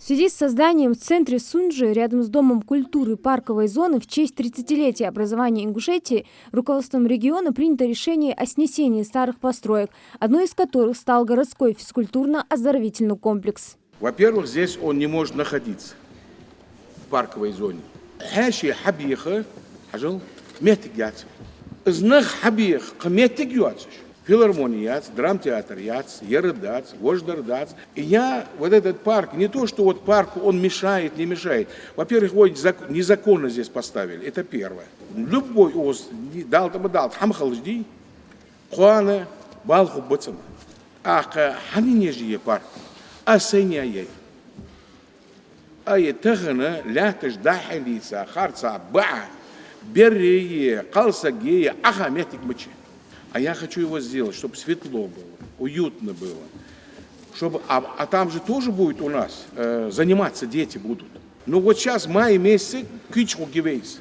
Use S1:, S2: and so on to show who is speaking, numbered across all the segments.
S1: В связи с созданием в центре Сунжи, рядом с Домом культуры парковой зоны, в честь 30-летия образования Ингушетии, руководством региона принято решение о снесении старых построек, одной из которых стал городской физкультурно-оздоровительный комплекс.
S2: Во-первых, здесь он не может находиться в парковой зоне. Филармония, драмтеатр, ердац, вождардац. И я вот этот парк, не то, что вот парку он мешает, не мешает. Во-первых, его незаконно здесь поставили, это первое. Любой оз, дал, хамхалжди, хуана, балху бацам. Ах, ханинежие парк, асеняй. Ай, тагана, лятыш дахалица, харца, ба, берие, калсагея, ахаметик мычи. А я хочу его сделать, чтобы светло было, уютно было. Чтобы, а там же тоже будет у нас, заниматься дети будут. Ну вот сейчас, в мае месяце, кичку гивейс.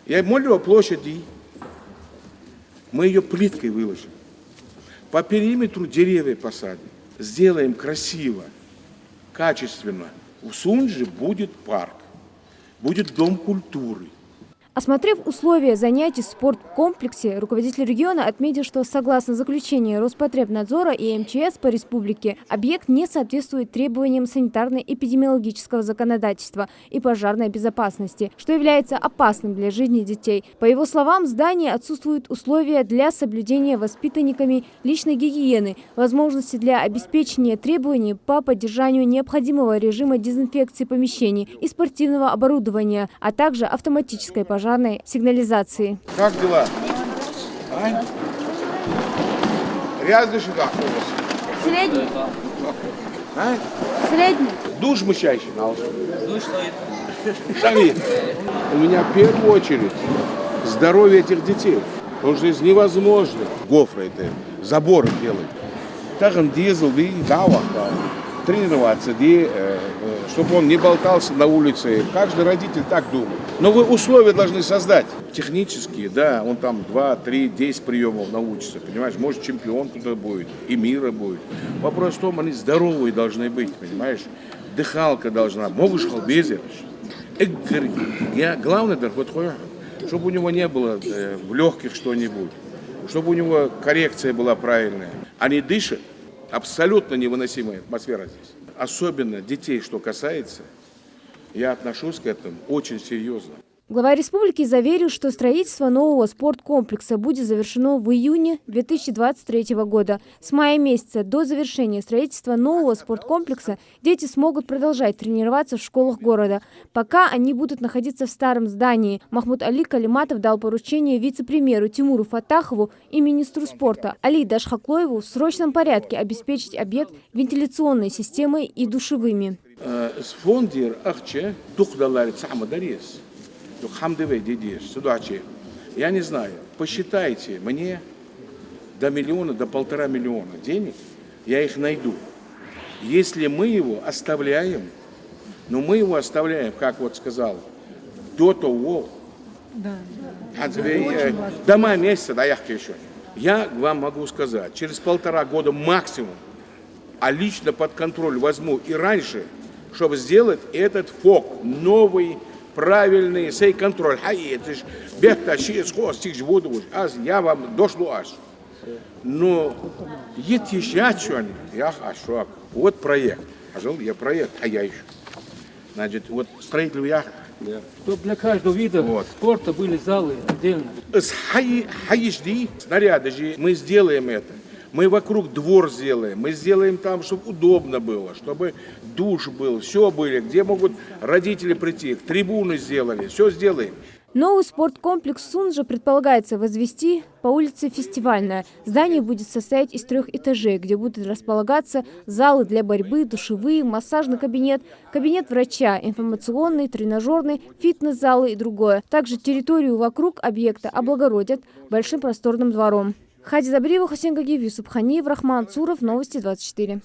S2: Я молю о площади, мы ее плиткой выложим. По периметру деревья посадим. Сделаем красиво, качественно. У Сунжи будет парк, будет дом культуры.
S1: Осмотрев условия занятий в спорткомплексе, руководитель региона отметил, что согласно заключению Роспотребнадзора и МЧС по республике, объект не соответствует требованиям санитарно-эпидемиологического законодательства и пожарной безопасности, что является опасным для жизни детей. По его словам, в здании отсутствуют условия для соблюдения воспитанниками личной гигиены, возможности для обеспечения требований по поддержанию необходимого режима дезинфекции помещений и спортивного оборудования, а также автоматической пожарной сигнализации.
S2: Как дела? А? Грязный шикар у вас?
S3: Средний.
S2: А?
S3: Средний.
S2: Душ мычайший. Душ стоит. У меня в первую очередь здоровье этих детей. Потому что здесь невозможно гофры это, заборы делать. Так он дизель, тренироваться, чтобы он не болтался на улице. Каждый родитель так думает. Но вы условия должны создать. Технические, да, он там 2, 3, 10 приемов научится, понимаешь? Может, чемпион туда будет, и мира будет. Вопрос в том, они здоровые должны быть, понимаешь? Дыхалка должна, могут халбезер. Главное, чтобы у него не было в легких что-нибудь, чтобы у него коррекция была правильная. Они дышат. Абсолютно невыносимая атмосфера здесь. Особенно детей, что касается, я отношусь к этому очень серьезно.
S1: Глава республики заверил, что строительство нового спорткомплекса будет завершено в июне 2023 года. С мая месяца до завершения строительства нового спорткомплекса дети смогут продолжать тренироваться в школах города, пока они будут находиться в старом здании. Махмуд Али Калиматов дал поручение вице-премьеру Тимуру Фатахову и министру спорта Али Дашхаклоеву в срочном порядке обеспечить объект вентиляционной системой и душевыми.
S2: Я не знаю, посчитайте мне до миллиона, до 1,5 миллиона денег, я их найду. Если мы его оставляем, но мы его оставляем, как вот сказал, до того, до мая месяца, да, еще. Я вам могу сказать, через 1,5 года максимум, а лично под контроль возьму и раньше, чтобы сделать этот ФОК новый, правильный, сей контроль. Я вам дошло аж. Но вот проект. Я проект, а я еще. Значит, вот строитель я.
S4: Чтобы для каждого вида спорта были залы отдельно.
S2: Снаряды, мы сделаем это. Мы вокруг двор сделаем, мы сделаем там, чтобы удобно было, чтобы душ был, все были, где могут родители прийти, трибуны сделали, все сделаем.
S1: Новый спорткомплекс Сунжа предполагается возвести по улице Фестивальная. Здание будет состоять из 3 этажей, где будут располагаться залы для борьбы, душевые, массажный кабинет, кабинет врача, информационный, тренажерный, фитнес-залы и другое. Также территорию вокруг объекта облагородят большим просторным двором. Хади Забриева, Хусейн Гагиев, Юсуп Ханиев, Рахман Цуров, Новости 24.